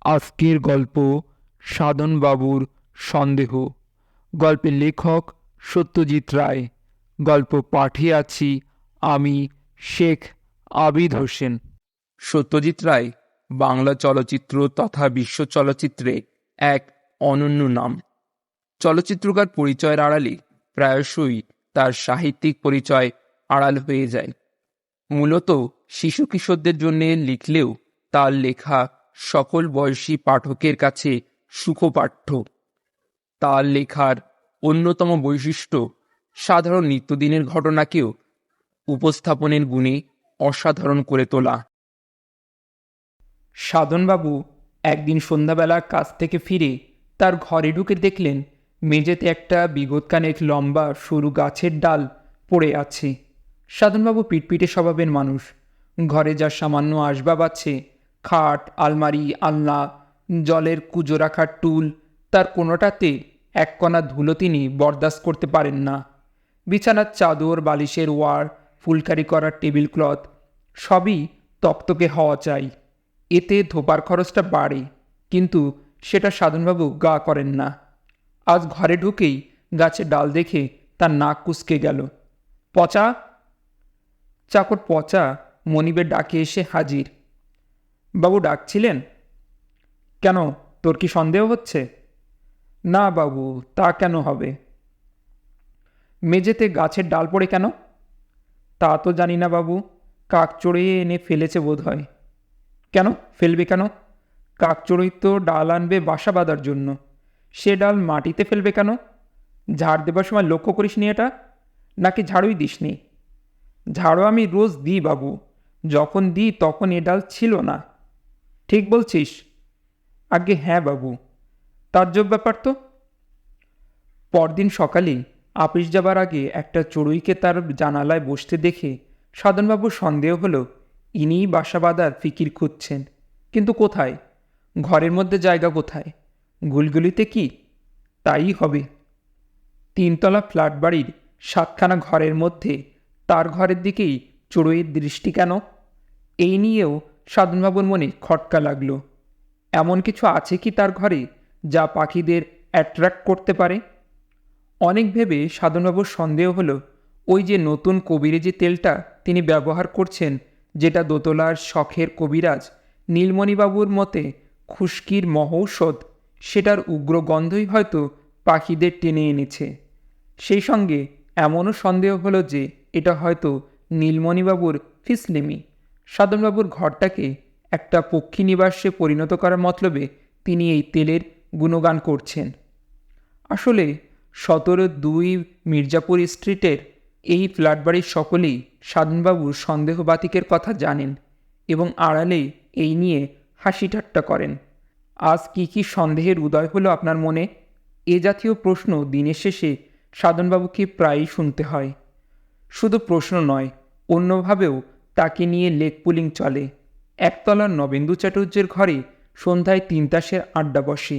আজকের গল্প সাধনবাবুর সন্দেহ। গল্পের লেখক সত্যজিৎ রায়। গল্প পাঠে আছি আমি, শেখ আবিদ হোসেন। সত্যজিৎ রায় বাংলা চলচ্চিত্র তথা বিশ্ব চলচ্চিত্রে এক অনন্য নাম। চলচ্চিত্রকার পরিচয়ের আড়ালে প্রায়শই তার সাহিত্যিক পরিচয় আড়াল হয়ে যায়। মূলত শিশু কিশোরদের জন্য লিখলেও তার লেখা সকল বয়সী পাঠকের কাছে সুখপাঠ্য। তার লেখার অন্যতম বৈশিষ্ট্য সাধারণ নিত্যদিনের ঘটনাকেও উপস্থাপনের গুণে অসাধারণ করে তোলা। সাধনবাবু একদিন সন্ধ্যাবেলা কাজ থেকে ফিরে তার ঘরে ঢুকে দেখলেন মেঝেতে একটা বিগতখানেক লম্বা সরু গাছের ডাল পড়ে আছে। সাধনবাবু পিটপিটে স্বভাবের মানুষ। ঘরে যা সামান্য আসবাব আছে, খাট, আলমারি, আলনা, জলের কুজো রাখার টুল, তার কোনোটাতে এক কণা ধুলো তিনি বরদাস্ত করতে পারেন না। বিছানার চাদর, বালিশের ওয়ার, ফুলকারি করা টেবিল ক্লথ সবই তকতকে হওয়া চাই। এতে ধোপার খরচটা বাড়ে, কিন্তু সেটা সাধনবাবু গা করেন না। আজ ঘরে ঢুকেই গাছের ডাল দেখে তার নাক কুঁচকে গেল। পচা! চাকর পচা মনিবের ডাকে এসে হাজির। বাবু ডাকছিলেন? কেন, তোর কি সন্দেহ হচ্ছে? না বাবু, তা কেন হবে? মেঝেতে গাছের ডাল পড়ে কেন? তা তো জানি না বাবু, কাক চড়িয়ে এনে ফেলেছে বোধ হয়। কেন ফেলবে কেন? কাকচড়ুই তো ডাল আনবে বাসা বাঁধার জন্য, সে ডাল মাটিতে ফেলবে কেন? ঝাড় দেবার সময় লক্ষ্য করিসনি এটা? নাকি ঝাড়ুই দিসনি? ঝাড়ু আমি রোজ দিই বাবু, যখন দিই তখন এ ডাল ছিল না। ঠিক বলছিস? আগে হ্যাঁ বাবু। তাজ্জব ব্যাপার তো। পরদিন সকালে আপিস যাবার আগে একটা চড়ুইকে তার জানালায় বসতে দেখে সাধনবাবুর সন্দেহ হলো ইনিই বাসা বাঁধার ফিকির খুঁজছেন। কিন্তু কোথায়? ঘরের মধ্যে জায়গা কোথায়? গুলগুলিতে কি? তাই হবে। তিনতলা ফ্ল্যাট বাড়ির 7খানা ঘরের মধ্যে তার ঘরের দিকেই চড়ুইয়ের দৃষ্টি কেন? এই নিয়েও সাধনবাবুর মনে খটকা লাগলো। এমন কিছু আছে কি তার ঘরে যা পাখিদের অ্যাট্রাক্ট করতে পারে? অনেক ভেবে সাধনবাবুর সন্দেহ হলো ওই যে নতুন কবিরাজি তেলটা তিনি ব্যবহার করছেন, যেটা দোতলার শখের কবিরাজ নীলমণিবাবুর মতে খুশকির মহৌষধ, সেটার উগ্র গন্ধই হয়তো পাখিদের টেনে এনেছে। সেই সঙ্গে এমনও সন্দেহ হলো যে এটা হয়তো নীলমণিবাবুর ফিসলিমি। সাধনবাবুর ঘরটাকে একটা পক্ষী নিবাসে পরিণত করার মতলবে তিনি এই তেলের গুণগান করছেন। আসলে 17-2 মির্জাপুর স্ট্রিটের এই ফ্ল্যাট বাড়ির সকলেই সাধনবাবুর সন্দেহবাতিকের কথা জানেন এবং আড়ালে এই নিয়ে হাসি ঠাট্টা করেন। আজ কি সন্দেহের উদয় হলো আপনার মনে? এ জাতীয় প্রশ্ন দিনের শেষে সাধনবাবুকে প্রায়ই শুনতে হয়। শুধু প্রশ্ন নয়, অন্যভাবেও তাকে নিয়ে লেগ পুলিং চলে। একতলার নবেন্দু চাটুর্যের ঘরে সন্ধ্যায় 3 তাসের আড্ডা বসে।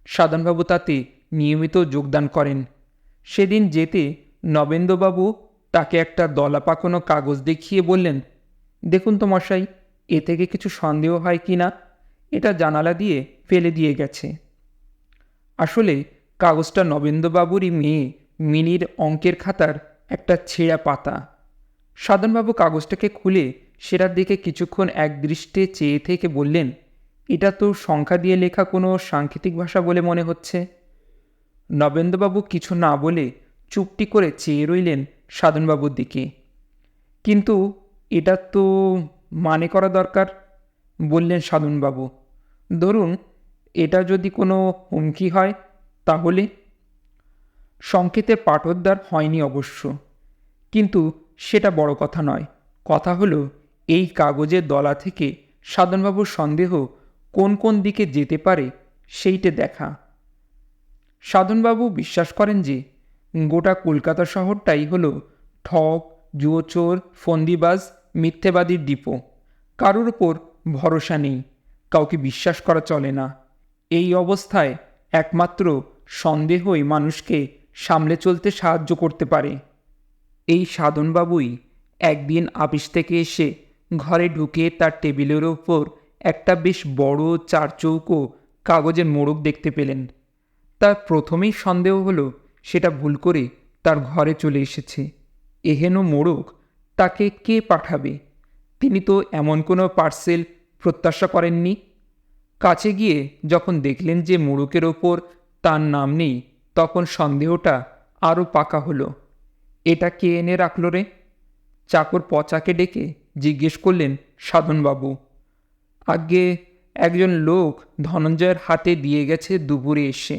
সাধনবাবু তাতে নিয়মিত যোগদান করেন। সেদিন যেতে নবেন্দুবাবু তাকে একটা দলা পাকানো কাগজ দেখিয়ে বললেন, দেখুন তো মশাই, এ থেকে কিছু সন্দেহ হয় কি না? এটা জানালা দিয়ে ফেলে দিয়ে গেছে। আসলে কাগজটা নবেন্দুবাবুরই মেয়ে মিনির অঙ্কের খাতার একটা ছেঁড়া পাতা। সাধনবাবু কাগজটাকে খুলে সেটার দিকে কিছুক্ষণ একদৃষ্টে চেয়ে থেকে বললেন, এটা তো সংখ্যা দিয়ে লেখা কোনো সাংকেতিক ভাষা বলে মনে হচ্ছে। নবেন্দুবাবু কিছু না বলে চুপটি করে চেয়ে রইলেন সাধনবাবুর দিকে। কিন্তু এটা তো মানে করা দরকার, বললেন সাধনবাবু। ধরুন এটা যদি কোনো হুমকি হয় তাহলে? সংকেতের পাঠোদ্ধার হয়নি অবশ্য, কিন্তু সেটা বড় কথা নয়। কথা হলো এই কাগজের দলা থেকে সাধনবাবুর সন্দেহ কোন কোন দিকে যেতে পারে সেইটে দেখা। সাধনবাবু বিশ্বাস করেন যে গোটা কলকাতা শহরটাই হলো ঠক, জুয়োচোর, ফন্দিবাজ, মিথ্যেবাদীর ডিপো। কারোর ওপর ভরসা নেই, কাউকে বিশ্বাস করা চলে না। এই অবস্থায় একমাত্র সন্দেহই মানুষকে সামলে চলতে সাহায্য করতে পারে। এই সাধনবাবুই একদিন আপিস থেকে এসে ঘরে ঢুকে তার টেবিলের ওপর একটা বেশ বড় চারচৌকো কাগজের মোড়ক দেখতে পেলেন। তার প্রথমেই সন্দেহ হলো সেটা ভুল করে তার ঘরে চলে এসেছে। এহেন মোড়ক তাকে কে পাঠাবে? তিনি তো এমন কোনো পার্সেল প্রত্যাশা করেননি। কাছে গিয়ে যখন দেখলেন যে মোড়কের ওপর তার নাম নেই, তখন সন্দেহটা আরও পাকা হলো। এটা কে এনে রাখল রে? চাকর পচাকে ডেকে জিজ্ঞেস করলেন সাধনবাবু। আজ্ঞে, একজন লোক ধনঞ্জয়ের হাতে দিয়ে গেছে দুপুরে এসে।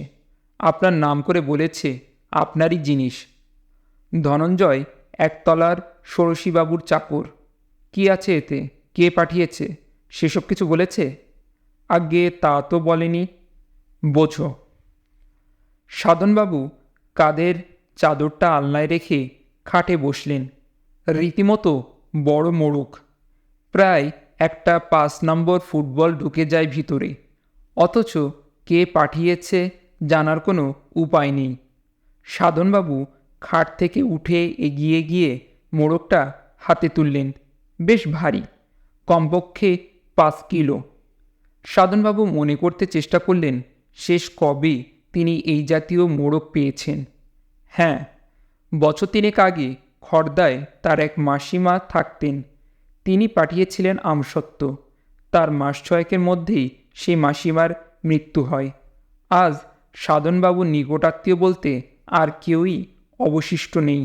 আপনার নাম করে বলেছে আপনারই জিনিস। ধনঞ্জয় একতলার ষোড়শীবাবুর চাকর। কি আছে এতে, কে পাঠিয়েছে, সেসব কিছু বলেছে? আজ্ঞে, তা তো বলেনি। বোঝো। সাধনবাবু কাঁধের চাদরটা আলনায় রেখে খাটে বসলেন। রীতিমতো বড় মোড়ক, প্রায় একটা 5 নম্বর ফুটবল ঢুকে যায় ভিতরে। অথচ কে পাঠিয়েছে জানার কোনো উপায় নেই। সাধনবাবু খাট থেকে উঠে এগিয়ে গিয়ে মোড়কটা হাতে তুললেন। বেশ ভারী, কমপক্ষে 5 কিলো। সাধনবাবু মনে করতে চেষ্টা করলেন শেষ কবে তিনি এই জাতীয় মোড়ক পেয়েছেন। হ্যাঁ, বছর 3 আগে খড়দায় তার এক মাসিমা থাকতেন। তিনি পাঠিয়েছিলেন আমসত্ত্ব। তার মাস 6 মধ্যেই সেই মাসিমার মৃত্যু হয়। আজ সাধনবাবুর নিকটাত্মীয় বলতে আর কেউই অবশিষ্ট নেই।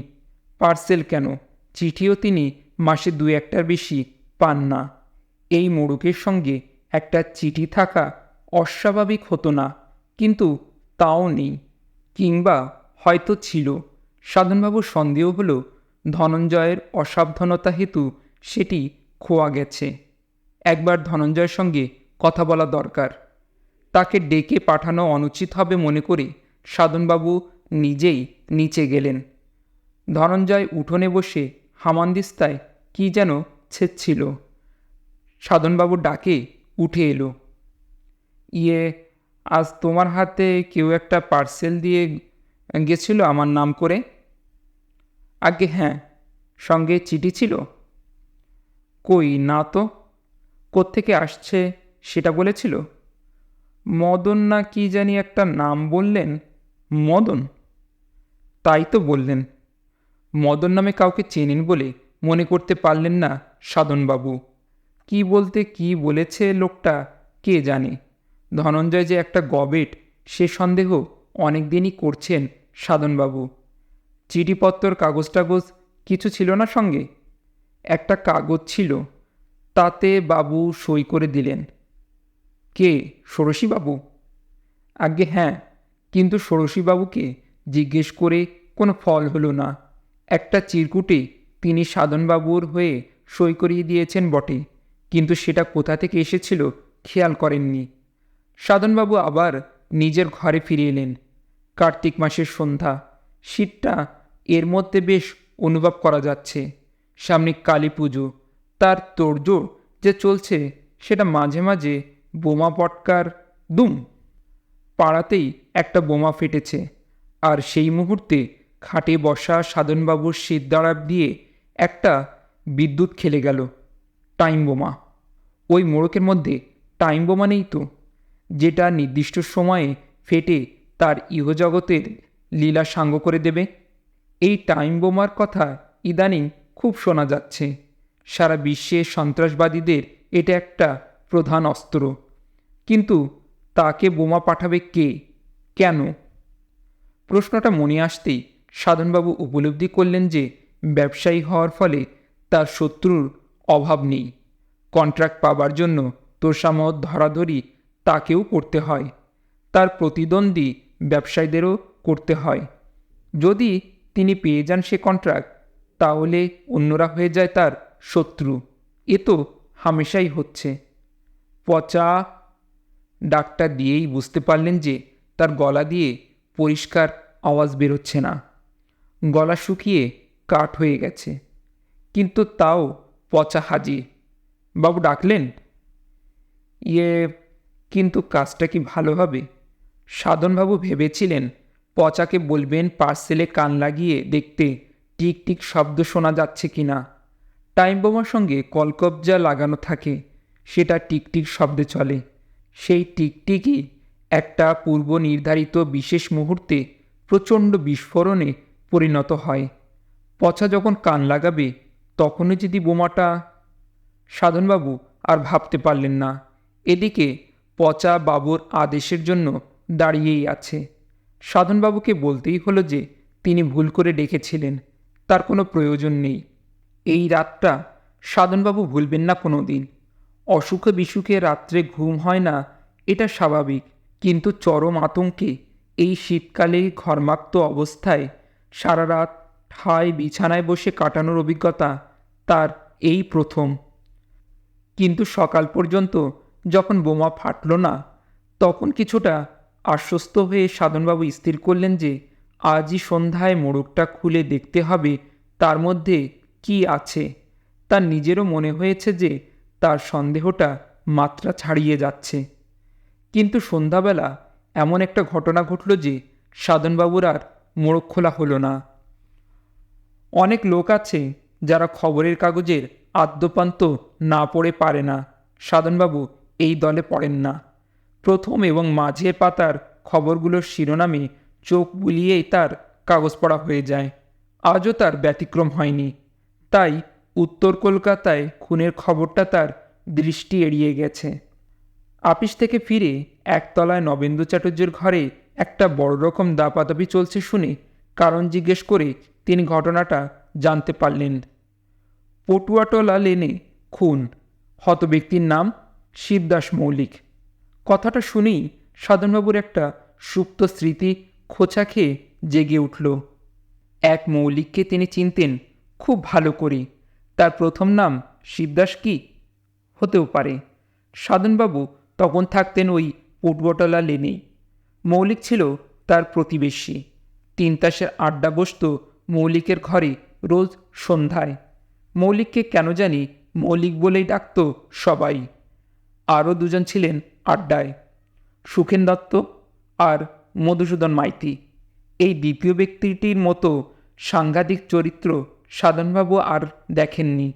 পার্সেল কেন, চিঠিও তিনি মাসে 2-1টার বেশি পান না। এই মোড়কের সঙ্গে একটা চিঠি থাকা অস্বাভাবিক হতো না, কিন্তু তাও নেই, কিংবা হয়তো ছিল। সাধনবাবুর সন্দেহ হলো ধনঞ্জয়ের অসাবধানতা হেতু সেটি খোয়া গেছে। একবার ধনঞ্জয়ের সঙ্গে কথা বলা দরকার। তাকে ডেকে পাঠানো অনুচিত হবে মনে করে সাধনবাবু নিজেই নিচে গেলেন। ধনঞ্জয় উঠোনে বসে হামানদিস্তায় কি যেন ছেঁচছিল। সাধনবাবুর ডাকে উঠে এলো। আজ তোমার হাতে কেউ একটা পার্সেল দিয়ে গেছিল আমার নাম করে? আজ্ঞে হ্যাঁ। সঙ্গে চিঠি ছিল? কই না তো। কোত্থেকে আসছে সেটা বলেছিল? মদন না কি জানি একটা নাম বললেন। মদন? তাই তো বললেন। মদন নামে কাউকে চেনেন বলে মনে করতে পারলেন না সাধনবাবু। কি বলতে কি বলেছে লোকটা কে জানে। ধনঞ্জয় যে একটা গবেট সে সন্দেহ অনেক দিনই করছেন সাধনবাবু। চিঠিপত্তর কাগজ টাগজ কিছু ছিল না সঙ্গে? একটা কাগজ ছিল, তাতে বাবু সই করে দিলেন। কে, ষোড়শীবাবু? আজ্ঞে হ্যাঁ, কিন্তু ষোড়শীবাবুকে জিজ্ঞেস করে কোনো ফল হলো না। একটা চিরকুটে তিনি সাধনবাবুর হয়ে সই করিয়ে দিয়েছেন বটে, কিন্তু সেটা কোথা থেকে এসেছিল খেয়াল করেননি। সাধনবাবু আবার নিজের ঘরে ফিরে এলেন। কার্তিক মাসের সন্ধ্যা, শীতটা এর মধ্যে বেশ অনুভব করা যাচ্ছে। সামনে কালী পুজো, তার তোড়জোড় যে চলছে সেটা মাঝে মাঝে বোমা পটকার দুম। পাড়াতেই একটা বোমা ফেটেছে, আর সেই মুহূর্তে খাটে বসা সাধনবাবুর সিদ্ধারাপ দিয়ে একটা বিদ্যুৎ খেলে গেল। টাইম বোমা। ওই মোড়কের মধ্যে টাইম বোমা নেই তো, যেটা নির্দিষ্ট সময়ে ফেটে তার ইহজগতের লীলা সাঙ্গ করে দেবে। এই টাইম বোমার কথা ইদানিং খুব শোনা যাচ্ছে। সারা বিশ্বে সন্ত্রাসবাদীদের এটা একটা প্রধান অস্ত্র। কিন্তু তাকে বোমা পাঠাবে কে, কেন? প্রশ্নটা মনে আসতেই সাধনবাবু উপলব্ধি করলেন যে ব্যবসায়ী হওয়ার ফলে তার শত্রুর অভাব নেই। কন্ট্রাক্ট পাবার জন্য তোষামত ধরাধরি তাকেও করতে হয়, তার প্রতিদ্বন্দ্বী ব্যবসায়ীদেরও করতে হয়। যদি তিনি পেয়ে যান সে কন্ট্রাক্ট, তাহলে অন্যরা হয়ে যায় তার শত্রু। এ তো হামেশাই হচ্ছে। পচা। ডাকটা দিয়েই বুঝতে পারলেন যে তার গলা দিয়ে পরিষ্কার আওয়াজ বেরোচ্ছে না। গলা শুকিয়ে কাঠ হয়ে গেছে, কিন্তু তাও পচা হাজির। বাবু ডাকলেন? কিন্তু কাজটা কি ভালো হবে? সাধনবাবু ভেবেছিলেন পচাকে বলবেন পার্সেলে কান লাগিয়ে দেখতে টিক টিক শব্দ শোনা যাচ্ছে কিনা। টাইম বোমার সঙ্গে কলকবজা লাগানো থাকে, সেটা টিকটিক শব্দে চলে। সেই টিকটিকই একটা পূর্ব নির্ধারিত বিশেষ মুহূর্তে প্রচণ্ড বিস্ফোরণে পরিণত হয়। পচা যখন কান লাগাবে তখনই যদি বোমাটা। সাধনবাবু আর ভাবতে পারলেন না। এদিকে পচা বাবুর আদেশের জন্য দাঁড়িয়েই আছে। সাধনবাবুকে বলতেই হলো যে তিনি ভুল করে ডেকেছিলেন, তার কোনো প্রয়োজন নেই। এই রাতটা সাধনবাবু ভুলবেন না কোনো দিন। অসুখে বিসুখে রাত্রে ঘুম হয় না, এটা স্বাভাবিক, কিন্তু চরম আতঙ্কে এই শীতকালে ঘর্মাক্ত অবস্থায় সারা রাত ঠায় বিছানায় বসে কাটানোর অভিজ্ঞতা তার এই প্রথম। কিন্তু সকাল পর্যন্ত যখন বোমা ফাটল না, তখন কিছুটা আশ্বস্ত হয়ে সাধনবাবু স্থির করলেন যে আজই সন্ধ্যায় মোড়কটা খুলে দেখতে হবে তার মধ্যে কি আছে। তার নিজেরও মনে হয়েছে যে তার সন্দেহটা মাত্রা ছাড়িয়ে যাচ্ছে। কিন্তু সন্ধ্যাবেলা এমন একটা ঘটনা ঘটল যে সাধনবাবুর আর মোড়ক খোলা হলো না। অনেক লোক আছে যারা খবরের কাগজের আদ্যপান্ত না পড়ে পারে না। সাধনবাবু এই দলে পড়েন না। প্রথম এবং মাঝের পাতার খবরগুলোর শিরোনামে চোখ বুলিয়েই তার কাগজ পড়া হয়ে যায়। আজও তার ব্যতিক্রম হয়নি। তাই উত্তর কলকাতায় খুনের খবরটা তার দৃষ্টি এড়িয়ে গেছে। আপিস থেকে ফিরে একতলায় নবেন্দু চ্যাটার্জির ঘরে একটা বড় রকম দাপাদাপি চলছে শুনে কারণ জিজ্ঞেস করে তিনি ঘটনাটা জানতে পারলেন। পটুয়াটলা লেনে খুন, হত ব্যক্তির নাম শিবদাস মৌলিক। কথাটা শুনেই সাধনবাবুর একটা সুপ্ত স্মৃতি খোঁচা খেয়ে জেগে উঠল। এক মৌলিককে তিনি চিনতেন খুব ভালো করে। তার প্রথম নাম শিবদাস কি হতেও পারে। সাধনবাবু তখন থাকতেন ওই পটুয়াটলা লেনেই। মৌলিক ছিল তার প্রতিবেশী। 3 তাসের আড্ডা বসত মৌলিকের ঘরে রোজ সন্ধ্যায়। মৌলিককে কেন জানি মৌলিক বলেই ডাকত সবাই। আরও দুজন ছিলেন আড্ডায়, সুখেন দত্ত আর মধুসূদন মাইতি। এই দ্বিতীয় ব্যক্তিটির মতো সাংঘাতিক চরিত্র সাধনবাবু আর দেখেননি।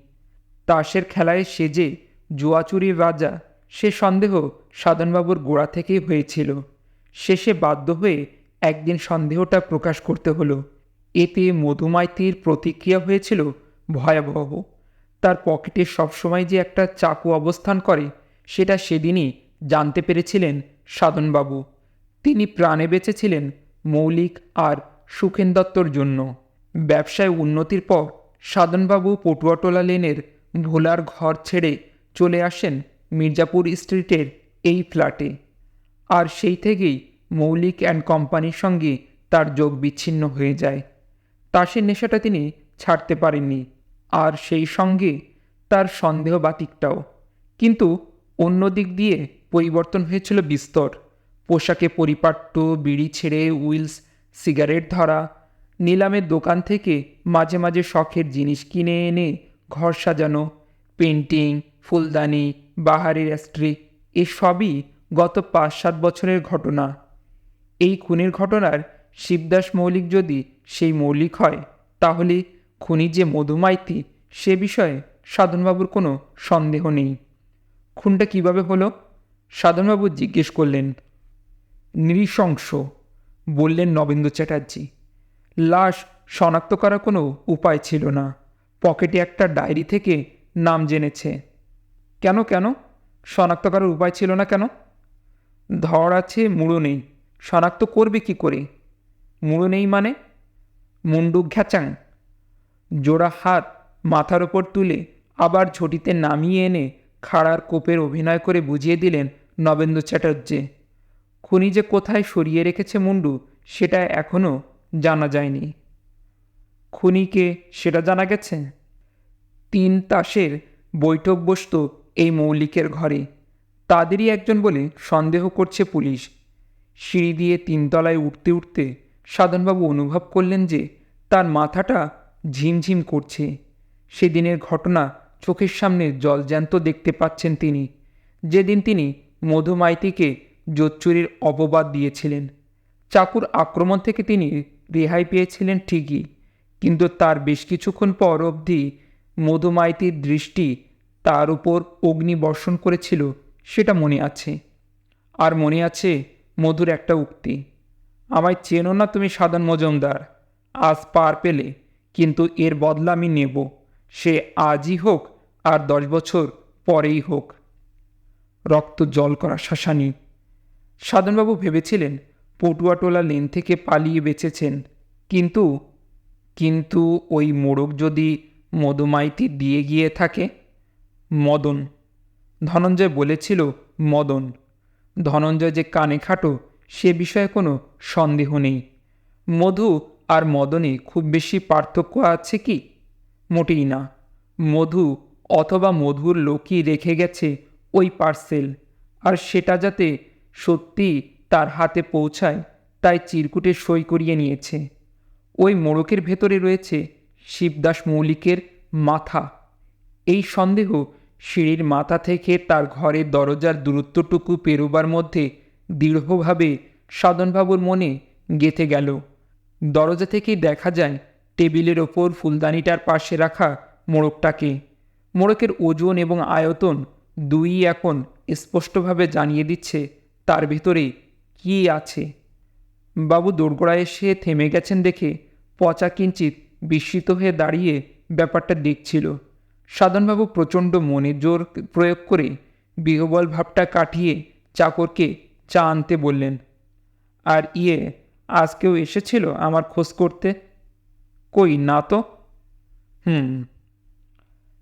তাসের খেলায় সে যে জুয়াচুরির রাজা, সে সন্দেহ সাধনবাবুর গোড়া থেকেই হয়েছিল। শেষে বাধ্য হয়ে একদিন সন্দেহটা প্রকাশ করতে হলো। এতে মধুমাইতির প্রতিক্রিয়া হয়েছিল ভয়াবহ। তার পকেটে সবসময় যে একটা চাকু অবস্থান করে সেটা সেদিনই জানতে পেরেছিলেন সাধনবাবু। তিনি প্রাণে বেঁচেছিলেন মৌলিক আর সুখেন দত্তর জন্য। ব্যবসায় উন্নতির পর সাধনবাবু পটুয়াটলা লেনের ভোলার ঘর ছেড়ে চলে আসেন মির্জাপুর স্ট্রিটের এই ফ্ল্যাটে। আর সেই থেকেই মৌলিক অ্যান্ড কোম্পানির সঙ্গে তার যোগ বিচ্ছিন্ন হয়ে যায়। তাসের নেশাটা তিনি ছাড়তে পারেননি, আর সেই সঙ্গে তার সন্দেহ বাতিকটাও। কিন্তু অন্য দিক দিয়ে পরিবর্তন হয়েছিল বিস্তর। পোশাকে পরিপাট্য, বিড়ি ছেড়ে উইলস সিগারেট ধরা, নিলামের দোকান থেকে মাঝে মাঝে শখের জিনিস কিনে এনে ঘর সাজানো, পেন্টিং, ফুলদানি, বাহারের স্ট্রি, এসবই গত 5-7 বছরের ঘটনা। এই খুনের ঘটনার শিবদাস মৌলিক যদি সেই মৌলিক হয়, তাহলে খুনি যে মধুমাইতি সে বিষয়ে সাধনবাবুর কোনো সন্দেহ নেই। খুনটা কিভাবে হলো সাধনবাবু জিজ্ঞেস করলেন। নৃশংস, বললেন নবেন্দু চ্যাটার্জি। লাশ শনাক্ত করার কোনো উপায় ছিল না। পকেটে একটা ডায়েরি থেকে নাম জেনেছে। কেন কেন শনাক্ত করার উপায় ছিল না কেন? ধর আছে, মুড়ো নেই, শনাক্ত করবে কি করে? মুড়ো নেই মানে? মুন্ডু ঘ্যাচাং। জোড়া হাত মাথার ওপর তুলে আবার ঝটিতে নামিয়ে এনে খাড়ার কোপের অভিনয় করে বুঝিয়ে দিলেন নবেন্দু চ্যাটার্জি। খুনি যে কোথায় সরিয়ে রেখেছে মুন্ডু সেটা এখনও জানা যায়নি। খুনিকে সেটা জানা গেছে। 3 তাসের বৈঠক বসত এই মৌলিকের ঘরে। তাদেরই একজন বলে সন্দেহ করছে পুলিশ। সিঁড়ি দিয়ে 3 তলায় উঠতে উঠতে সাধনবাবু অনুভব করলেন যে তার মাথাটা ঝিমঝিম করছে। সেদিনের ঘটনা চোখের সামনে জলজ্যান্ত দেখতে পাচ্ছেন তিনি। যেদিন তিনি মধুমাইতিকে জোচ্চুরির অপবাদ দিয়েছিলেন। চাকুর আক্রমণ থেকে তিনি রেহাই পেয়েছিলেন ঠিকই, কিন্তু তার বেশ কিছুক্ষণ পর অবধি মধুমাইতির দৃষ্টি তার উপর অগ্নি বর্ষণ করেছিল সেটা মনে আছে। আর মনে আছে মধুর একটা উক্তি, আমায় চেনো না তুমি সাধন মজুমদার, আজ পার পেলে, কিন্তু এর বদলা আমি নেব, সে আজই হোক আর 10 বছর পরেই হোক। রক্ত জল করা শ্মশানী। সাধনবাবু ভেবেছিলেন পটুয়াটোলা লেন থেকে পালিয়ে বেঁচেছেন, কিন্তু কিন্তু ওই মোড়ক যদি মধুমাইতি দিয়ে গিয়ে থাকে। মদন, ধনঞ্জয় বলেছিল মদন। ধনঞ্জয় যে কানে খাটো সে বিষয়ে কোনো সন্দেহ নেই। মধু আর মদনে খুব বেশি পার্থক্য আছে কি? মোটেই না। মধু অথবা মধুর লোকই রেখে গেছে ওই পার্সেল, আর সেটা যাতে সত্যি তার হাতে পৌঁছায় তাই চিরকুটে সই করিয়ে নিয়েছে। ওই মোড়কের ভেতরে রয়েছে শিবদাস মৌলিকের মাথা। এই সন্দেহ সিঁড়ির মাথা থেকে তার ঘরের দরজার দূরত্বটুকু পেরোবার মধ্যে দৃঢ়ভাবে সাধনবাবুর মনে গেঁথে গেল। দরজা থেকেই দেখা যায় টেবিলের ওপর ফুলদানিটার পাশে রাখা মোড়কটাকে। মোড়কের ওজন এবং আয়তন দুই এখন স্পষ্টভাবে জানিয়ে দিচ্ছে তার ভেতরে কী আছে। বাবু দোরগোড়ায় এসে থেমে গেছেন দেখে পচা কিঞ্চিত বিস্মিত হয়ে দাঁড়িয়ে ব্যাপারটা দেখছিল। সাধনবাবু প্রচণ্ড মনে জোর প্রয়োগ করে বিহবল ভাবটা কাটিয়ে চাকরকে চা আনতে বললেন। আর আজ কেউ এসেছিল আমার খোঁজ করতে? কই না তো।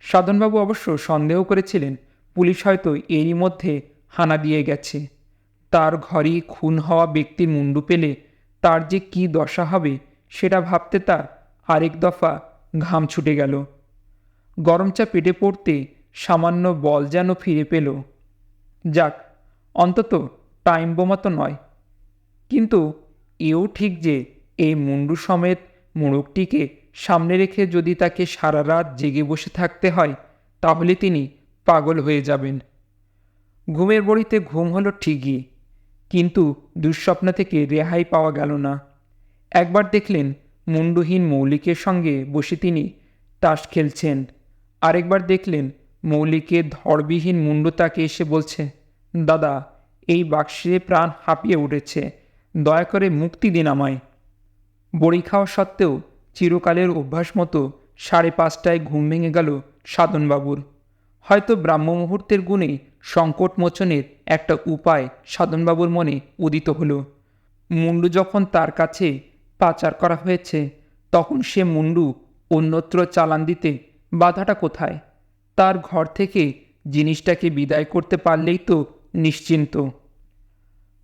সাধনবাবু অবশ্য সন্দেহ করেছিলেন পুলিশ হয়তো এরই মধ্যে হানা দিয়ে গেছে। তার ঘরেই খুন হওয়া ব্যক্তির মুন্ডু পেলে তার যে কী দশা হবে সেটা ভাবতে তার আরেক দফা ঘাম ছুটে গেল। গরম চা পেটে পড়তে সামান্য বল যেন ফিরে পেল। যাক, অন্তত টাইম বোমা তো নয়। কিন্তু এও ঠিক যে এই মুন্ডু সমেত মোড়কটিকে সামনে রেখে যদি তাকে সারা রাত জেগে বসে থাকতে হয় তাহলে তিনি পাগল হয়ে যাবেন। ঘুমের বড়িতে ঘুম হলো ঠিকই, কিন্তু দুঃস্বপ্ন থেকে রেহাই পাওয়া গেল না। একবার দেখলেন মুন্ডুহীন মৌলিকের সঙ্গে বসে তিনি তাস খেলছেন, আরেকবার দেখলেন মৌলিকের ধড়বিহীন মুন্ডু তাকে এসে বলছে, দাদা, এই বাক্সে প্রাণ হাঁপিয়ে উঠেছে, দয়া করে মুক্তি দিন আমায়। বড়ি খাওয়া সত্ত্বেও চিরকালের অভ্যাস মতো 5:30টায় ঘুম ভেঙে গেল সাধনবাবুর। হয়তো ব্রাহ্ম মুহূর্তের গুণে সংকট মোচনের একটা উপায় সাধনবাবুর মনে উদিত হলো। মুন্ডু যখন তার কাছে পাচার করা হয়েছে তখন সে মুন্ডু অন্যত্র চালান দিতে বাধাটা কোথায়? তার ঘর থেকে জিনিসটাকে বিদায় করতে পারলেই তো নিশ্চিন্ত।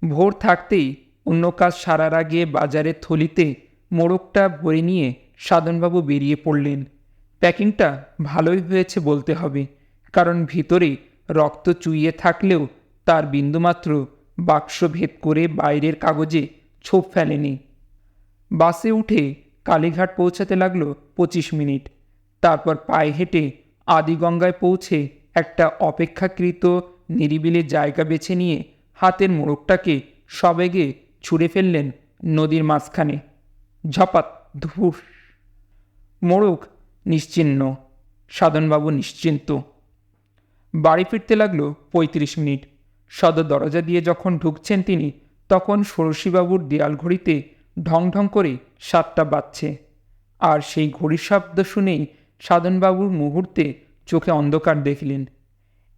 ভোর থাকতেই অন্য কাজ সারার আগে বাজারের থলিতে মোড়কটা ভরে নিয়ে সাধনবাবু বেরিয়ে পড়লেন। প্যাকিংটা ভালোই হয়েছে বলতে হবে, কারণ ভিতরে রক্ত চুইয়ে থাকলেও তার বিন্দুমাত্র বাক্স ভেদ করে বাইরের কাগজে ছোপ ফেলেনি। বাসে উঠে কালীঘাট পৌঁছাতে লাগলো 25 মিনিট। তারপর পায়ে হেঁটে আদিগঙ্গায় পৌঁছে একটা অপেক্ষাকৃত নিরিবিলি জায়গা বেছে নিয়ে হাতের মোড়কটাকে সবেগে ছুঁড়ে ফেললেন নদীর মাঝখানে। ঝপাত, ধুস। মোড়ক নিশ্চিহ্ন, সাধনবাবু নিশ্চিন্ত। বাড়ি ফিরতে লাগলো 35 মিনিট। সদর দরজা দিয়ে যখন ঢুকছেন তিনি তখন ষোড়শীবাবুর দেয়াল ঘড়িতে ঢং ঢং করে 7টা বাজছে। আর সেই ঘড়ির শব্দ শুনেই সাধনবাবুর মুহূর্তে চোখে অন্ধকার দেখলেন।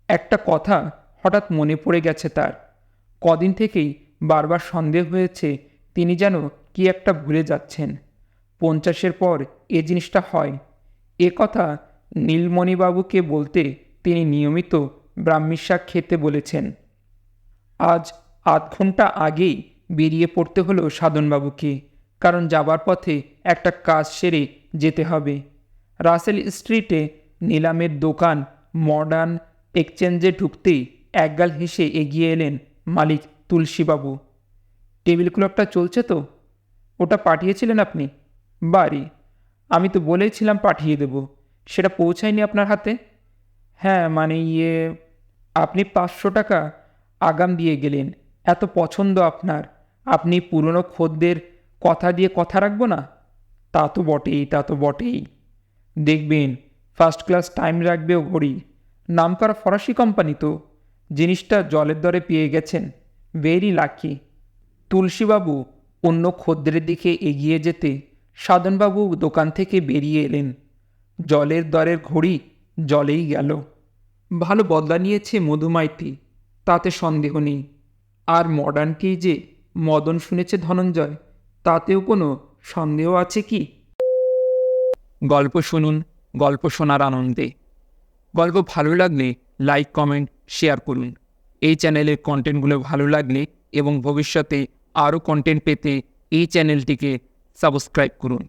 একটা কথা হঠাৎ মনে পড়ে গেছে তার। কদিন থেকেই বারবার সন্দেহ হয়েছে তিনি যেন কি একটা ভুলে যাচ্ছেন। 50-এর পর এ জিনিসটা হয়। এ কথা নীলমণিবাবুকে বলতে তিনি নিয়মিত ব্রাহ্মী শাক খেতে বলেছেন। আজ আধ ঘন্টা আগেই বেরিয়ে পড়তে হলো সাধনবাবুকে, কারণ যাবার পথে একটা কাজ সেরে যেতে হবে। রাসেল স্ট্রিটে নিলামের দোকান মডার্ন এক্সচেঞ্জে ঢুকতেই একগাল হেসে এগিয়ে এলেন মালিক তুলসীবাবু। টেবিল ক্লকটা চলছে তো? ওটা পাঠিয়েছিলেন আপনি? বাড়ি, আমি তো বলেইছিলাম পাঠিয়ে দেব, সেটা পৌঁছায়নি আপনার হাতে? হ্যাঁ, মানে আপনি 500 টাকা আগাম দিয়ে গেলেন। এত পছন্দ আপনার, আপনি পুরনো খদ্দের কথা দিয়ে কথা রাখবো না? তা তো বটেই, তা তো বটেই। দেখবেন ফার্স্ট ক্লাস টাইম রাখবে ও ঘড়ি। নামকরা ফরাসি কোম্পানি তো, জিনিসটা জলের দরে পেয়ে গেছেন, ভেরি লাকি। তুলসীবাবু অন্য খদ্দের দিকে এগিয়ে যেতে সাধনবাবু দোকান থেকে বেরিয়ে এলেন। জলের দরের ঘড়ি জলেই গেল। ভালো বদলা নিয়েছে মধুমাইতি, তাতে সন্দেহ নেই। আর মডার্নকেই যে মদন শুনেছে ধনঞ্জয়, তাতেও কোনো সন্দেহ আছে কি? গল্প শুনুন, গল্প শোনার আনন্দে। গল্প ভালো লাগলে লাইক, কমেন্ট, শেয়ার করুন। এই চ্যানেলের কন্টেন্টগুলো ভালো লাগলে এবং ভবিষ্যতে আরও কন্টেন্ট পেতে এই চ্যানেলটিকে সাবস্ক্রাইব করুন।